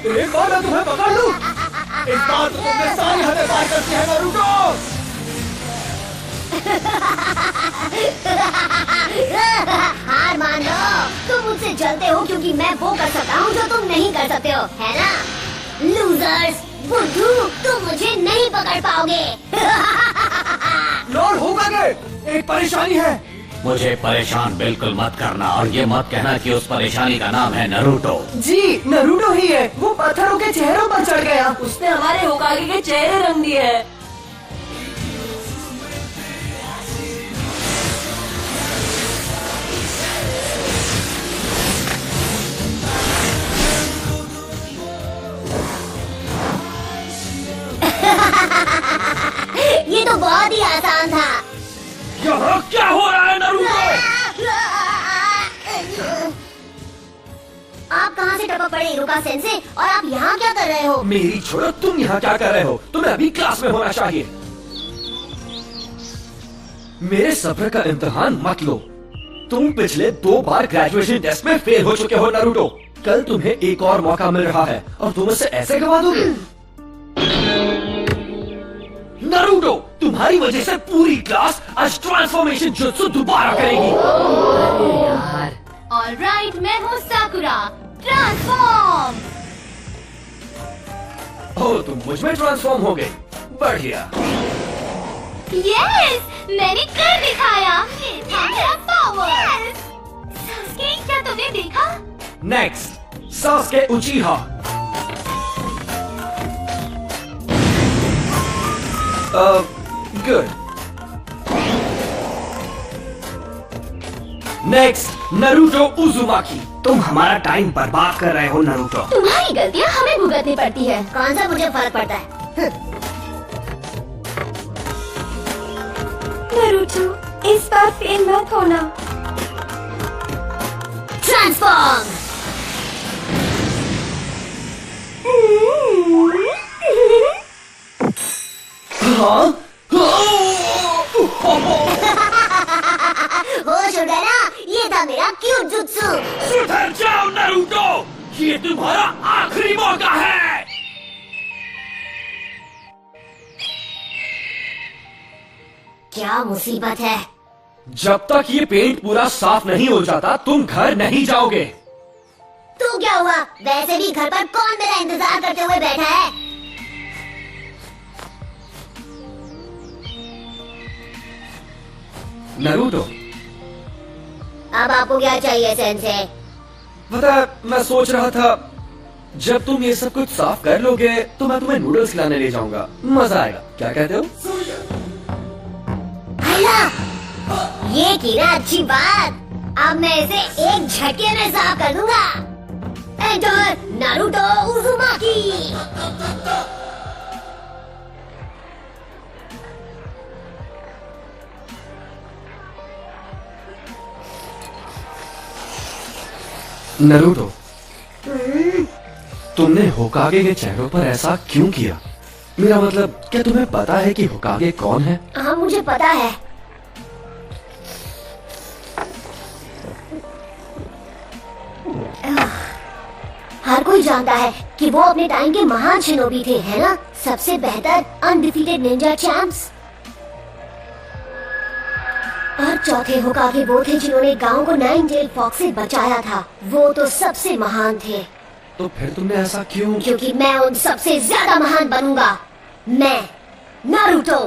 एक बार मैं तुम्हें पकड़ लूं, इस बार तो तुमने सारी हदें पार कर दी है नारुतो। हार मान लो, तुम मुझसे जलते हो क्योंकि मैं वो कर सकता हूँ जो तुम नहीं कर सकते हो, है ना? लूजर्स, बुद्धू, तुम मुझे नहीं पकड़ पाओगे। लॉर्ड होकागे, एक परेशानी है। मुझे परेशान बिल्कुल मत करना, और ये मत कहना कि उस परेशानी का नाम है नारुतो। जी, नारुतो ही है। वो पत्थरों के चेहरों पर चढ़ गया। उसने हमारे होकागे के चेहरे रंग दिए हैं। ये तो बहुत ही आसान था। यहाँ क्या हो रहा है नारुतो? आप कहाँ से टपक पड़े इरुका सेंसे, और आप यहाँ क्या कर रहे हो? मेरी छोड़ो, तुम यहाँ क्या कर रहे हो? तुम्हें अभी क्लास में होना चाहिए। मेरे सब्र का इम्तिहान मत लो। तुम पिछले 2 बार ग्रेजुएशन टेस्ट में फेल हो चुके हो नारुतो। कल तुम्हें एक और मौका मिल रहा है और तुम इसे ऐसे गवा दोगे? नारुतो, तुम्हारी वजह से पूरी क्लास आज ट्रांसफॉर्मेशन जुत्सु दोबारा करेगी। ऑलराइट, मैं हूँ साकुरा। ट्रांसफॉर्म। ओह, तुम मुझ में ट्रांसफॉर्म हो गए। बढ़िया। यस, मैंने कर दिखाया। मेरा पावर। सास्के, क्या तुमने देखा? Next, Sasuke उचिहा। Good. Next, Naruto उजुमाकी। तुम हमारा टाइम बर्बाद कर रहे हो नारुतो। तुम्हारी गलतियाँ हमें भुगतनी पड़ती है। कौन सा मुझे फर्क पड़ता है? नारुतो, इस बार फेल मत होना। ट्रांसफॉर्म। हाँ? होश उड़ गया ना? ये था मेरा क्यूट जुत्सु। सुधर जाओ नारुतो, ये तुम्हारा आखिरी मौका है। क्या मुसीबत है? जब तक ये पेंट पूरा साफ नहीं हो जाता, तुम घर नहीं जाओगे। तो क्या हुआ? वैसे भी घर पर कौन मेरा इंतजार करते हुए बैठा है? नारुतो, अब आपको क्या चाहिए सेंसे? पता है, मैं सोच रहा था जब तुम ये सब कुछ साफ कर लोगे तो मैं तुम्हें नूडल्स खिलाने ले जाऊंगा। मजा आएगा, क्या कहते हो? भैया, ये की ना अच्छी बात। अब मैं इसे एक झटके में साफ कर दूंगा। Enter Naruto उजुमाकी। नारुतो, तुमने होकागे के चेहरों पर ऐसा क्यों किया? मेरा मतलब, क्या तुम्हें पता है कि होकागे कौन है? हाँ, मुझे पता है। हर कोई जानता है कि वो अपने टाइम के महान शिनोबी थे, है ना? सबसे बेहतर अनडिफीटेड निंजा चैंप्स। और चौथे होकागे वो थे जिन्होंने गांव को नाइन टेल फॉक्स से बचाया था। वो तो सबसे महान थे। तो फिर तुमने ऐसा क्यों? क्योंकि मैं उन सबसे ज्यादा महान बनूंगा। मैं नारुतो,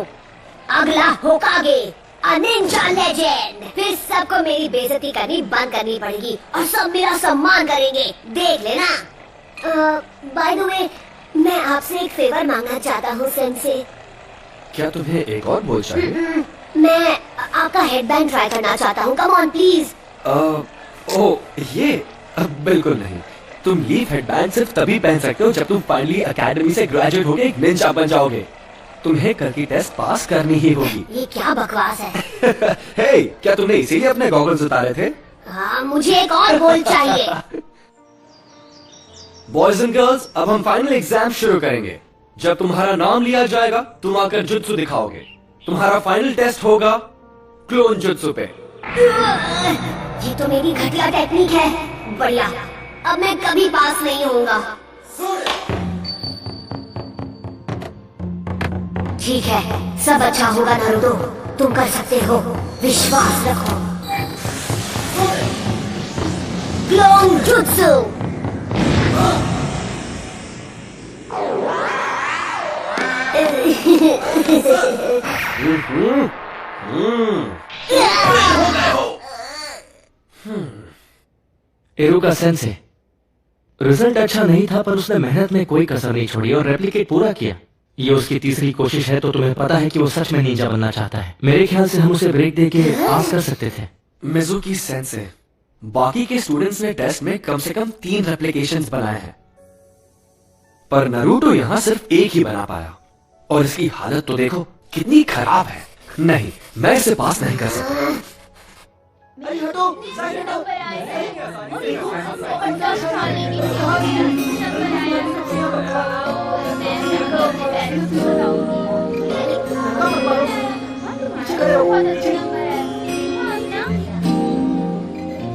अगला होकागे, अ निंजा लेजेंड। फिर सबको मेरी बेइज्जती करनी बंद करनी पड़ेगी और सब मेरा सम्मान करेंगे, देख लेना। बाय द वे, मैं आपसे एक फेवर मांगना चाहता हूँ सेंसे। क्या तुम्हें एक और बोल चाहिए? मैं आपका हेडबैंड ट्राई करना चाहता हूँ। Come on please. ये बिल्कुल नहीं। तुम ये हेडबैंड सिर्फ तभी पहन सकते हो जब तुम फाइनली एकेडमी से ग्रेजुएट होके एक निंजा बन जाओगे। तुम्हें कल की टेस्ट पास करनी ही होगी। ये क्या बकवास है? हे, क्या तुमने इसीलिए अपने गॉगल्स उतारे थे? हाँ, मुझे एक और गोल चाहिए। बॉयज एंड गर्ल्स, अब हम फाइनल एग्जाम शुरू करेंगे। जब तुम्हारा नाम लिया जाएगा, तुम आकर जुत्सु दिखाओगे। तुम्हारा फाइनल टेस्ट होगा क्लोन जुत्सु पे। ये तो मेरी घटिया टेक्निक है। बढ़िया, अब मैं कभी पास नहीं होऊंगा। ठीक है, सब अच्छा होगा नारुतो। तुम कर सकते हो, विश्वास रखो। क्लोन जुत्सु। इरुका सेंसे, रिजल्ट अच्छा नहीं था पर उसने मेहनत में कोई कसर नहीं छोड़ी और रेप्लिकेट पूरा किया। ये उसकी तीसरी कोशिश है तो तुम्हें पता है कि वो सच में निंजा बनना चाहता है। मेरे ख्याल से हम उसे ब्रेक दे के पास कर सकते थे। मिजुकी सेंसे, बाकी के स्टूडेंट्स ने टेस्ट में कम से कम 3 रेप्लिकेशंस बनाए हैं, पर नारुतो यहाँ सिर्फ एक ही बना पाया और इसकी हालत तो देखो कितनी खराब है। नहीं, मैं इसे पास नहीं कर सकता।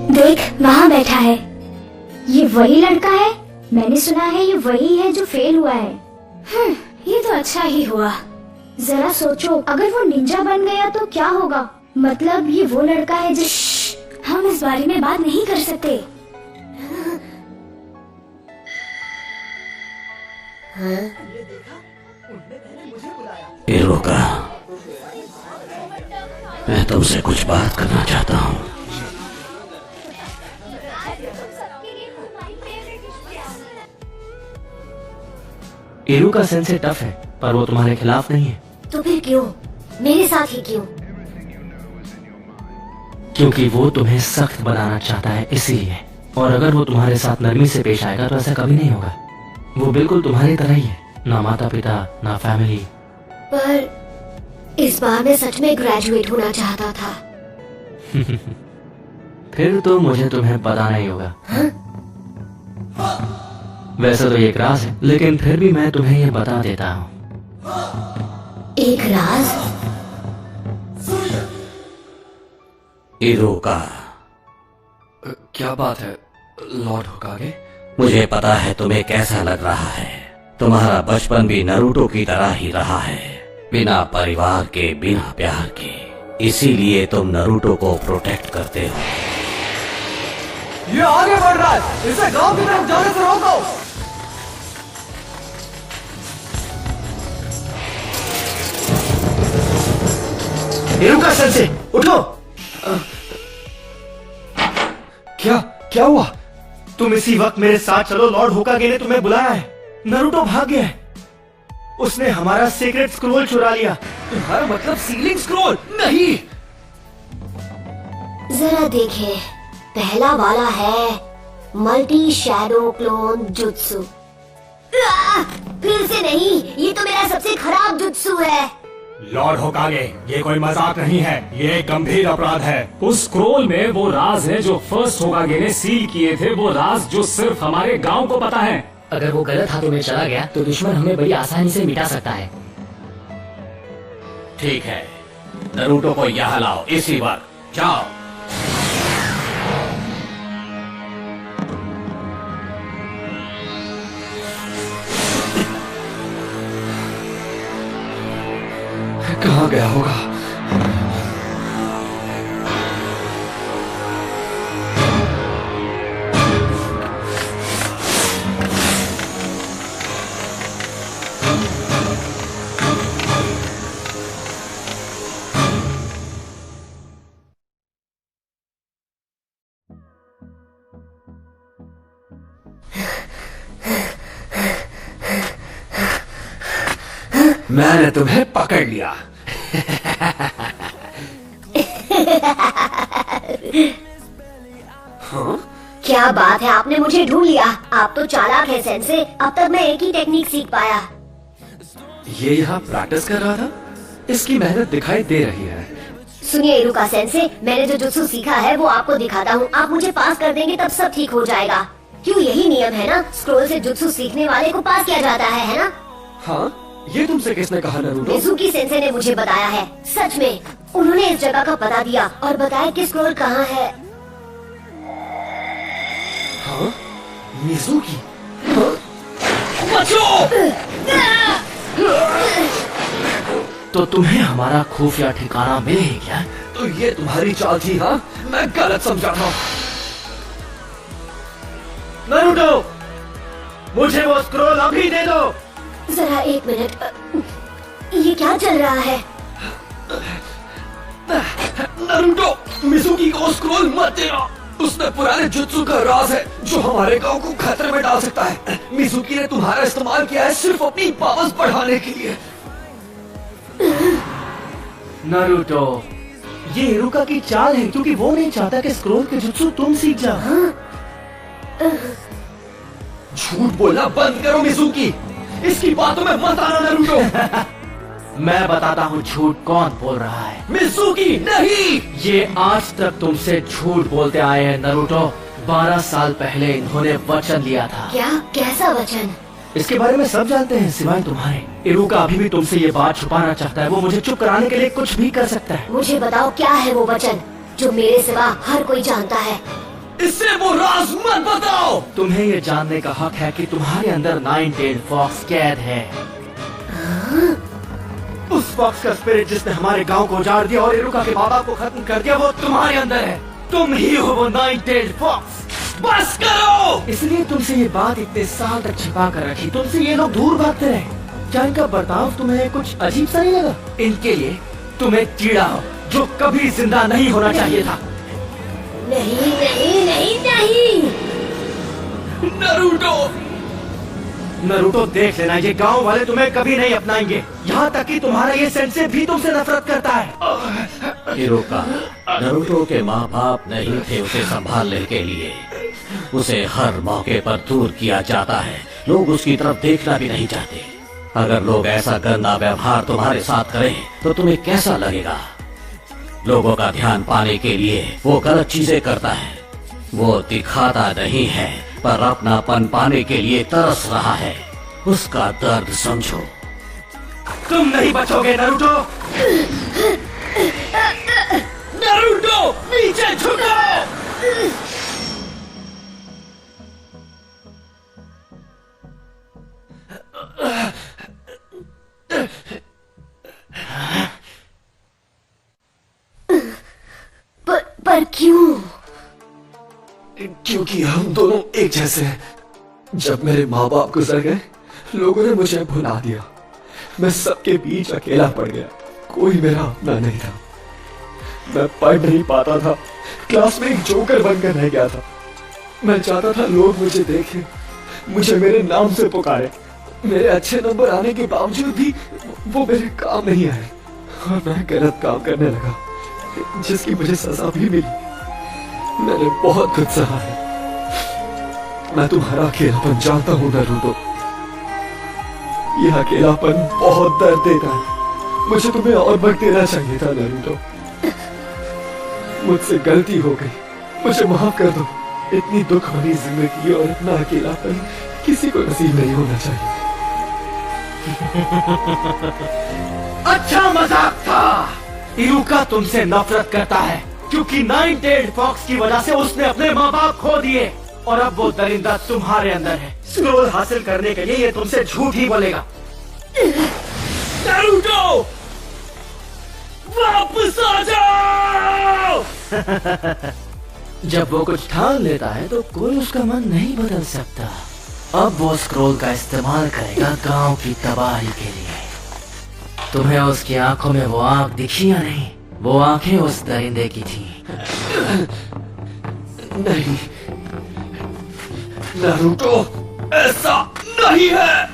देख, वहाँ बैठा है। ये वही लड़का है। मैंने सुना है ये वही है जो फेल हुआ है। ये तो अच्छा ही हुआ। जरा सोचो, अगर वो निंजा बन गया तो क्या होगा। मतलब ये वो लड़का है जो हम इस बारे में बात नहीं कर सकते। इरुका, मैं तुमसे कुछ बात करना चाहता हूँ। इरुका सेंसे टफ है पर वो तुम्हारे खिलाफ नहीं है। तो फिर क्यों? मेरे साथ ही क्यों? क्योंकि वो तुम्हें सख्त बनाना चाहता है, इसीलिए। और अगर वो तुम्हारे साथ नरमी से पेश आएगा तो ऐसा कभी नहीं होगा। वो बिल्कुल तुम्हारी तरह ही है, ना माता पिता ना फैमिली। पर इस बार मैं सच में ग्रेजुएट होना चाहता था। फिर तो मुझे तुम्हें पता नहीं होगा। वैसे तो ये एक राज है, लेकिन फिर भी मैं तुम्हें ये बता देता हूँ। एक राज? इरुका, क्या बात है लॉर्ड होकागे? मुझे पता है तुम्हें कैसा लग रहा है। तुम्हारा बचपन भी नारुतो की तरह ही रहा है, बिना परिवार के, बिना प्यार के। इसीलिए तुम नारुतो को प्रोटेक्ट करते हो। ये आगे बढ़ रहा है, इसे गांव की तरफ जाने से रोको। इरुका सेंसे, उठो। क्या क्या हुआ? तुम इसी वक्त मेरे साथ चलो। लॉर्ड होकागे ने तुम्हें बुलाया है। नारुतो भाग गया है। उसने हमारा सीक्रेट स्क्रोल चुरा लिया। तुम्हारा मतलब सीलिंग स्क्रोल? नहीं। जरा देखे, पहला वाला है मल्टी शैडो क्लोन जुत्सु। फिर से नहीं, ये तो मेरा सबसे खराब जुत्सु है। लॉर्ड होकागे, ये कोई मजाक नहीं है, ये एक गंभीर अपराध है। उस स्क्रोल में वो राज है जो फर्स्ट होकागे ने सील किए थे, वो राज जो सिर्फ हमारे गांव को पता है। अगर वो गलत हाथों में चला गया तो दुश्मन हमें बड़ी आसानी से मिटा सकता है। ठीक है, नारुतो को यहाँ लाओ इसी वक्त। जाओ। कहाँ गया होगा? मैंने तुम्हें पकड़ लिया। हाँ? क्या बात है, आपने मुझे ढूंढ लिया। आप तो चालाक है सेंसे। अब तक मैं एक ही टेक्निक सीख पाया। ये यहाँ प्रैक्टिस कर रहा था? इसकी मेहनत दिखाई दे रही है। सुनिए इरुका सेंसे, मैंने जो जुत्सु सीखा है वो आपको दिखाता हूँ। आप मुझे पास कर देंगे तब सब ठीक हो जाएगा। क्यों, यही नियम है ना? स्क्रोल से जुत्सु सीखने वाले को पास किया जाता है ना? हाँ, ये तुमसे किसने कहा नारुतो? मिजुकी सेंसे ने मुझे बताया है। सच में, उन्होंने इस जगह का पता दिया और बताया कि स्क्रोल कहाँ है। हाँ? मिजुकी? हाँ? बचो! तो तुम्हें हमारा खुफिया ठिकाना मिले ही क्या? तो ये तुम्हारी चाल थी, हाँ? मैं गलत समझा था। नरूटो, मुझे वो स्क्रोल अभी दे दो। जरा एक मिनट, ये क्या चल रहा है? नरूटो, मिजुकी को स्क्रोल मत देना। उसमें पुराने जुत्सु का राज है जो हमारे गांव को खतरे में डाल सकता है। मिजुकी ने तुम्हारा इस्तेमाल किया है सिर्फ अपनी पावर्स बढ़ाने के लिए। नारुतो, ये इरुका की चाल है क्योंकि वो नहीं चाहता कि स्क्रोल के जुत्सु तुम सीख जाओ। झूठ बोलना बंद करो मिजुकी। इसकी बातों में मत आना नरूटो। मैं बताता हूँ झूठ कौन बोल रहा है। मिजुकी नहीं। ये आज तक तुमसे झूठ बोलते आए हैं नरूटो। 12 साल पहले इन्होंने वचन लिया था। क्या? कैसा वचन? इसके बारे में सब जानते हैं सिवाय तुम्हारे। इरुका अभी भी तुमसे ये बात छुपाना चाहता है। वो मुझे चुप कराने के लिए कुछ भी कर सकता है। मुझे बताओ क्या है वो वचन जो मेरे सिवा हर कोई जानता है। इससे वो राज मत बताओ। तुम्हें ये जानने का हक है कि तुम्हारे अंदर 9-tailed फॉक्स कैद है। उस फॉक्स का स्पिरिट जिसने हमारे गांव को उजाड़ दिया और इरुका के माँ बाप को खत्म कर दिया, वो तुम्हारे अंदर है। तुम ही हो वो 9-tailed फॉक्स। बस करो। इसलिए तुमसे ये बात इतने साल तक छिपा कर रखी। तुमसे ये लोग दूर भागते रहे। क्या इनका बर्ताव तुम्हें कुछ अजीब सा नहीं लगा? इनके लिए तुम्हें कीड़ा हो जो कभी जिंदा नहीं होना चाहिए था। नहीं नहीं नहीं नहीं। नरूटो, नरूटो देख लेना, ये गांव वाले तुम्हें कभी नहीं अपनाएंगे। यहाँ तक कि तुम्हारा ये सेंसे भी तुमसे नफरत करता है। इरुका, नरूटो के माँ बाप नहीं थे उसे संभालने के लिए। उसे हर मौके पर दूर किया जाता है। लोग उसकी तरफ देखना भी नहीं चाहते। अगर लोग ऐसा गंदा व्यवहार तुम्हारे साथ करें तो तुम्हें कैसा लगेगा? लोगों का ध्यान पाने के लिए वो गलत चीजें करता है। वो दिखाता नहीं है पर अपनापन पाने के लिए तरस रहा है। उसका दर्द समझो। तुम नहीं बचोगे नरूटो। नरूटो, नीचे झुको। पर क्यों? क्योंकि हम दोनों एक जैसे हैं। जब मेरे माँ बाप गुजर गए, लोगों ने मुझे भुला दिया। मैं सबके बीच अकेला पड़ गया। कोई मेरा अपना नहीं था। मैं पढ़ नहीं पाता था। क्लास में एक जोकर बनकर रह गया था। मैं चाहता था लोग मुझे देखें, मुझे मेरे नाम से पुकारे। मेरे अच्छे नंबर आने के बावजूद भी वो मेरे काम नहीं आए और मैं गलत काम करने लगा, जिसकी मुझे सजा भी मिली। मैंने बहुत कुछ सहा है। मैं तुम्हारा अकेलापन जानता हूँ नरूटो। यह अकेलापन बहुत दर्द देता है। मुझे तुम्हें और वक्त देना चाहिए था नरूटो। मुझसे गलती हो गई, मुझे माफ कर दो। इतनी दुख भरी जिंदगी और इतना अकेलापन किसी को नसीब नहीं होना चाहिए। अच्छा मजाक था। इरुका तुमसे नफरत करता है क्योंकि 9-tailed फॉक्स की वजह से उसने अपने माँ बाप खो दिए और अब वो दरिंदा तुम्हारे अंदर है। स्क्रोल हासिल करने के लिए ये तुमसे झूठ ही बोलेगा। नारुतो, वापस आ जाओ। जब वो कुछ ठान लेता है तो कोई उसका मन नहीं बदल सकता। अब वो स्क्रोल का इस्तेमाल करेगा गांव की तबाही के लिए। तुम्हें उसकी आंखों में वो आंख दिखी या नहीं? वो आंखें उस दरिंदे की थी। नहीं नारुतो, ऐसा नहीं है।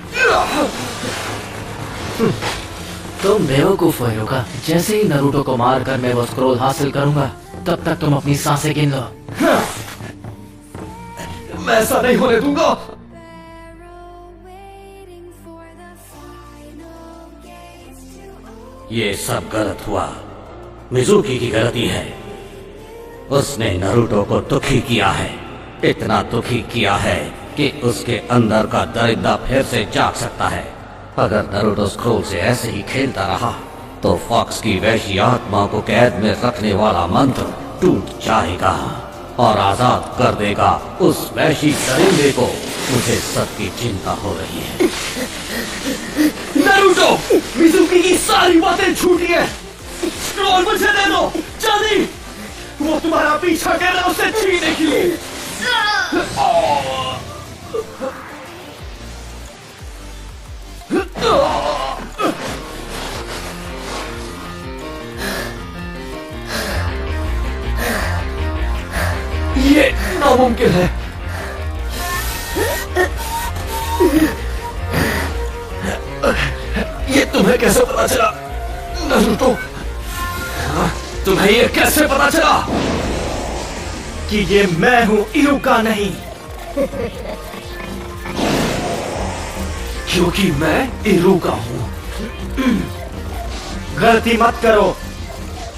तुम बेवकूफ हो हिरुका। जैसे ही नरूटो को मारकर मैं वो स्क्रोल हासिल करूंगा, तब तक तुम अपनी सांसें गिन लो। मैं ऐसा नहीं होने दूंगा। ये सब गलत हुआ। मिजुकी की गलती है। उसने नरूटो को दुखी किया है। इतना दुखी किया है कि उसके अंदर का दरिंदा फिर से जाग सकता है। अगर नरूटो स्क्रोल से ऐसे ही खेलता रहा तो फॉक्स की वैशी आत्मा को कैद में रखने वाला मंत्र टूट जाएगा और आजाद कर देगा उस वैशी दरिंदे को। मुझे सबकी चिंता हो रही है। नारुतो, मिजुकी की सारी बातें झूठी है। स्क्रॉल मुझे दे दो, जल्दी। वो तुम्हारा पीछा कर रहा है उसे छीनने के लिए। ये नामुमकिन है। ये तुम्हें कैसे पता चला नारुतो? तुम्हें ये कैसे पता चला कि ये मैं हूं, इरुका नहीं? क्योंकि मैं इरुका हूं। गलती मत करो।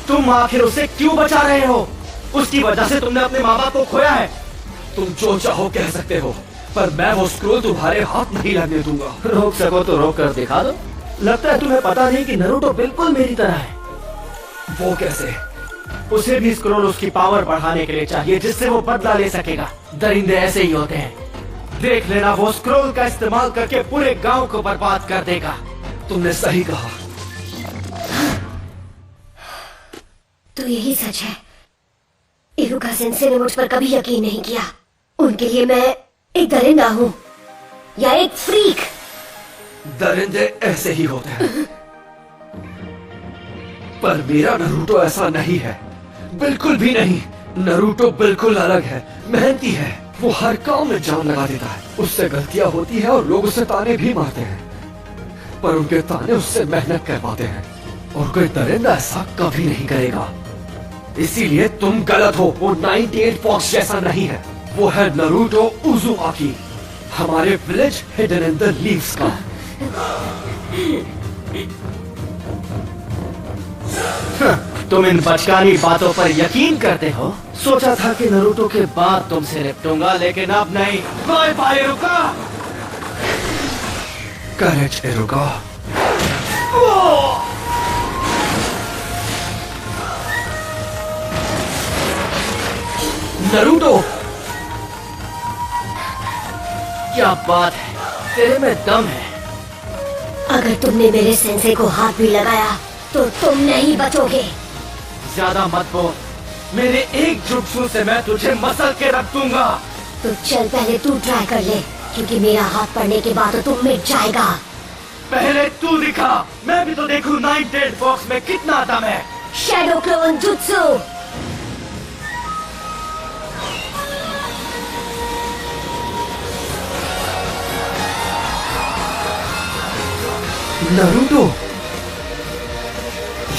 तुम आखिर उसे क्यों बचा रहे हो? उसकी वजह से तुमने अपने माँ बाप को खोया है। तुम जो चाहो कह सकते हो, पर मैं वो स्क्रोल तुम्हारे हाथ नहीं लगने दूंगा। रोक सको तो रोक कर दिखा दो। लगता है तुम्हें पता नहीं कि नारुतो बिल्कुल मेरी तरह है। वो कैसे? उसे भी स्क्रोल उसकी पावर बढ़ाने के लिए चाहिए, जिससे वो बदला ले सकेगा। दरिंदे ऐसे ही होते हैं। देख लेना, वो स्क्रोल का इस्तेमाल करके पूरे गांव को बर्बाद कर देगा। तुमने सही कहा। तो यही सच है। इरुका सेंसे ने मुझ पर कभी यकीन नहीं किया। उनके लिए मैं एक दरिंदा हूँ या एक फ्रीक। दरिंदे ऐसे ही होते हैं। पर मेरा नारुतो ऐसा नहीं है, बिल्कुल भी नहीं। नारुतो बिल्कुल अलग है, मेहनती है। वो हर काम में जान लगा देता है। उससे गलतियां होती है और लोग उसे ताने भी मारते हैं, पर उनके ताने उससे मेहनत करवाते हैं। और कोई दरिंदा ऐसा कभी नहीं करेगा। इसीलिए तुम गलत हो। वो 98 फॉक्स जैसा नहीं है। वो है नारुतो उज़ुमाकी, हमारे village hidden in the leaves का। तुम इन बचकानी बातों पर यकीन करते हो? सोचा था कि नारुतो के बाद तुमसे निपटूंगा, लेकिन अब नहीं। Bye bye Iruka. Courage Iruka. Naruto, क्या बात है, तेरे में दम है। अगर तुमने मेरे सेंसे को हाथ भी लगाया तो तुम नहीं बचोगे। ज्यादा मत बोल। मेरे एक जुत्सु से मैं तुझे मसल के रख दूंगा। तो चल पहले तू ट्राई कर ले, क्योंकि मेरा हाथ पड़ने के बाद तो तुम मिट जाएगा। पहले तू दिखा, मैं भी तो देखूं 98 फॉक्स में कितना दम है। Shadow clone jutsu. नारुतो,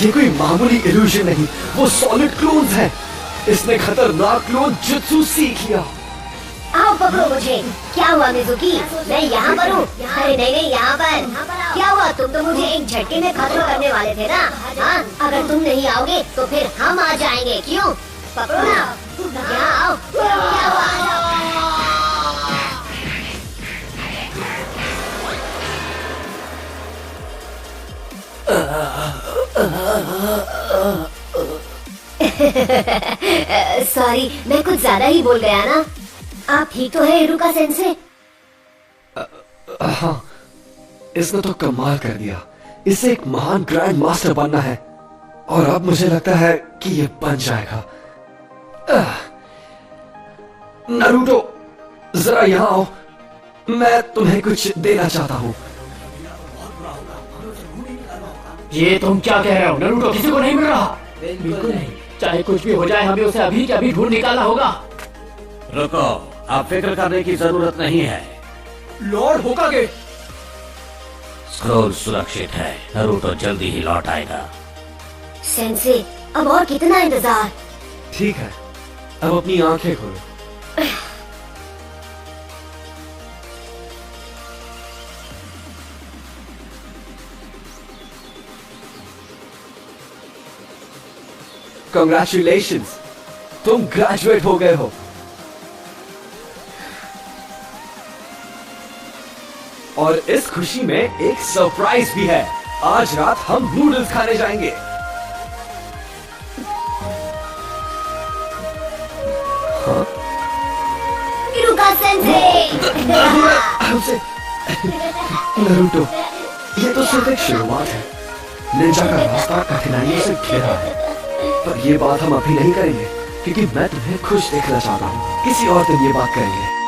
ये कोई मामूली इल्यूजन नहीं, वो सॉलिड क्लोन्स हैं। इसने खतरनाक क्लोन जुत्सु सीख लिया। आओ पकड़ो मुझे। क्या हुआ मिजुकी? मैं यहाँ पर हूँ। अरे नहीं नहीं, यहाँ पर। क्या हुआ? तुम तो मुझे एक झटके में खत्म करने वाले थे ना? हाँ, अगर तुम नहीं आओगे तो फिर हम आ जाएंगे। क्यों? पकड़ो ना। यहाँ आओ। क्या हुआ? सॉरी, मैं कुछ ज्यादा ही बोल गया ना। आप ठीक तो है इरुका सेंसे? हाँ, इसने तो कमाल कर दिया। इसे एक महान ग्रैंड मास्टर बनना है, और अब मुझे लगता है कि ये बन जाएगा। नारुतो, जरा यहाँ आओ। मैं तुम्हें कुछ देना चाहता हूँ। ये तुम क्या कह रहे हो? नारुतो किसी को नहीं मिल रहा। बिल्कुल नहीं। चाहे कुछ भी हो जाए, हमें उसे अभी के अभी ढूंढ निकालना होगा। रुको, आप फिक्र करने की जरूरत नहीं है। लॉर्ड होकागे, स्क्रोल सुरक्षित है। नारुतो जल्दी ही लौट आएगा। सेंसे, अब और कितना इंतजार? ठीक है, अब अपनी आंखें खोलो। Congratulations, तुम ग्रेजुएट हो गए हो। और इस खुशी में एक सरप्राइज भी है। आज रात हम नूडल्स खाने जाएंगे। हाँ? इरुका सेंसे। नरूटो, ये तो सिर्फ एक शुरुआत है। निंजा का रास्ता कठिनाइयों से घिरा है, पर ये बात हम अभी नहीं करेंगे क्योंकि मैं तुम्हें खुश देखना चाहता हूँ। किसी और दिन ये बात करेंगे।